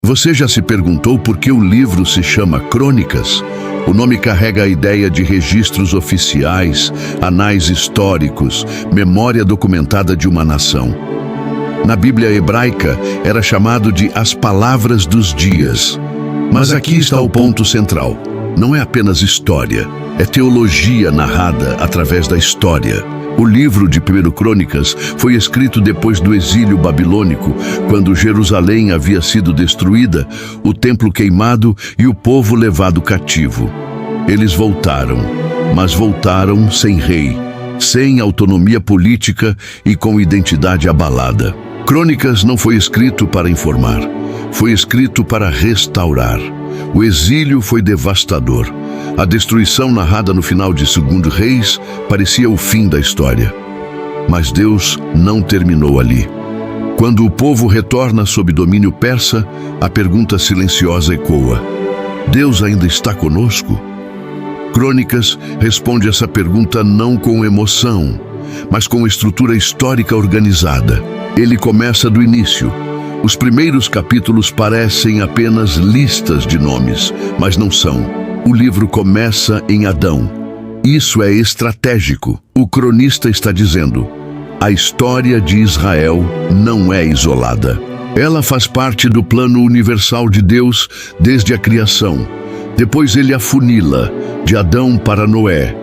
Você já se perguntou por que o livro se chama Crônicas? O nome carrega a ideia de registros oficiais, anais históricos, memória documentada de uma nação. Na Bíblia hebraica, era chamado de as palavras dos dias. Mas aqui está o ponto central. Não é apenas história, é teologia narrada através da história. O livro de 1 Crônicas foi escrito depois do exílio babilônico, quando Jerusalém havia sido destruída, o templo queimado e o povo levado cativo. Eles voltaram, mas voltaram sem rei, sem autonomia política e com identidade abalada. Crônicas não foi escrito para informar, foi escrito para restaurar. O exílio foi devastador. A destruição narrada no final de 2 Reis parecia o fim da história. Mas Deus não terminou ali. Quando o povo retorna sob domínio persa, a pergunta silenciosa ecoa: Deus ainda está conosco? Crônicas responde essa pergunta não com emoção, mas com estrutura histórica organizada. Ele começa do início. Os primeiros capítulos parecem apenas listas de nomes, mas não são. O livro começa em Adão. Isso é estratégico. O cronista está dizendo: a história de Israel não é isolada. Ela faz parte do plano universal de Deus desde a criação. Depois ele afunila, de Adão para Noé,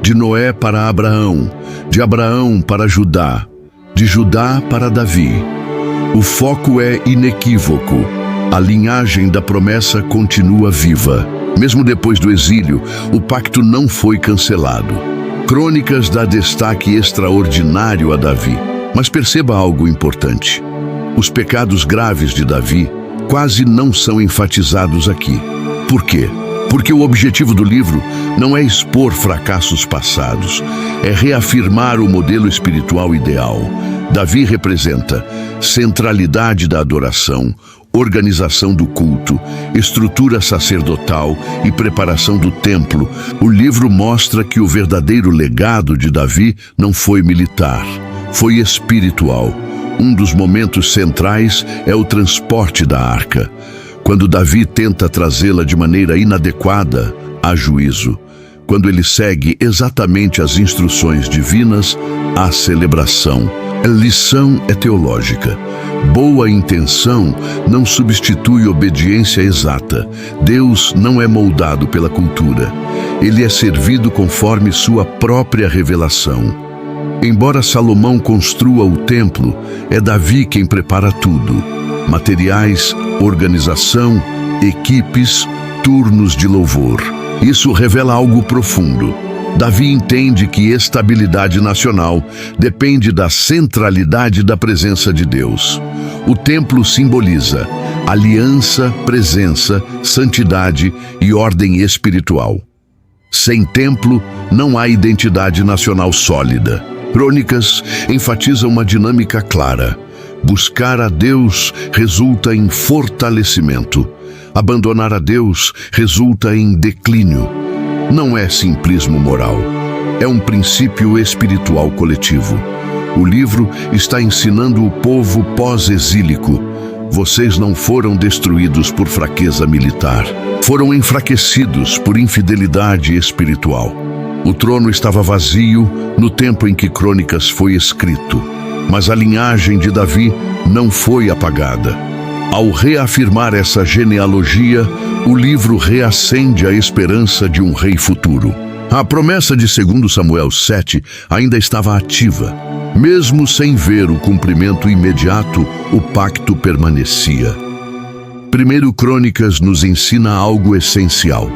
de Noé para Abraão, de Abraão para Judá, de Judá para Davi. O foco é inequívoco. A linhagem da promessa continua viva. Mesmo depois do exílio, o pacto não foi cancelado. Crônicas dá destaque extraordinário a Davi. Mas perceba algo importante. Os pecados graves de Davi quase não são enfatizados aqui. Por quê? Porque o objetivo do livro não é expor fracassos passados, é reafirmar o modelo espiritual ideal. Davi representa centralidade da adoração, organização do culto, estrutura sacerdotal e preparação do templo. O livro mostra que o verdadeiro legado de Davi não foi militar, foi espiritual. Um dos momentos centrais é o transporte da arca. Quando Davi tenta trazê-la de maneira inadequada, há juízo. Quando ele segue exatamente as instruções divinas, há celebração. A lição é teológica. Boa intenção não substitui obediência exata. Deus não é moldado pela cultura. Ele é servido conforme sua própria revelação. Embora Salomão construa o templo, é Davi quem prepara tudo: materiais, organização, equipes, turnos de louvor. Isso revela algo profundo. Davi entende que estabilidade nacional depende da centralidade da presença de Deus. O templo simboliza aliança, presença, santidade e ordem espiritual. Sem templo, não há identidade nacional sólida. Crônicas enfatiza uma dinâmica clara. Buscar a Deus resulta em fortalecimento. Abandonar a Deus resulta em declínio. Não é simplismo moral, é um princípio espiritual coletivo. O livro está ensinando o povo pós-exílico: vocês não foram destruídos por fraqueza militar, foram enfraquecidos por infidelidade espiritual. O trono estava vazio no tempo em que Crônicas foi escrito, mas a linhagem de Davi não foi apagada. Ao reafirmar essa genealogia, o livro reacende a esperança de um rei futuro. A promessa de 2 Samuel 7 ainda estava ativa. Mesmo sem ver o cumprimento imediato, o pacto permanecia. 1 Crônicas nos ensina algo essencial.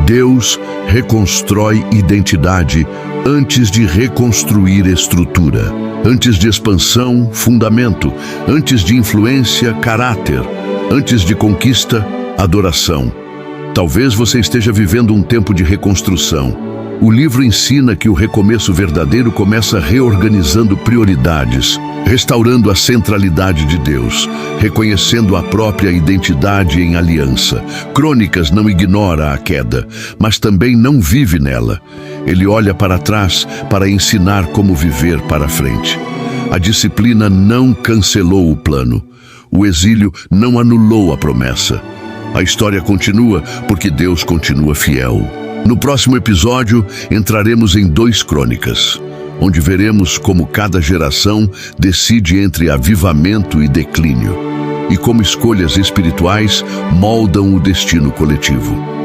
Deus reconstrói identidade antes de reconstruir estrutura. Antes de expansão, fundamento. Antes de influência, caráter. Antes de conquista, adoração. Talvez você esteja vivendo um tempo de reconstrução. O livro ensina que o recomeço verdadeiro começa reorganizando prioridades, restaurando a centralidade de Deus, reconhecendo a própria identidade em aliança. Crônicas não ignora a queda, mas também não vive nela. Ele olha para trás para ensinar como viver para frente. A disciplina não cancelou o plano. O exílio não anulou a promessa. A história continua porque Deus continua fiel. No próximo episódio, entraremos em 2 Crônicas, onde veremos como cada geração decide entre avivamento e declínio, e como escolhas espirituais moldam o destino coletivo.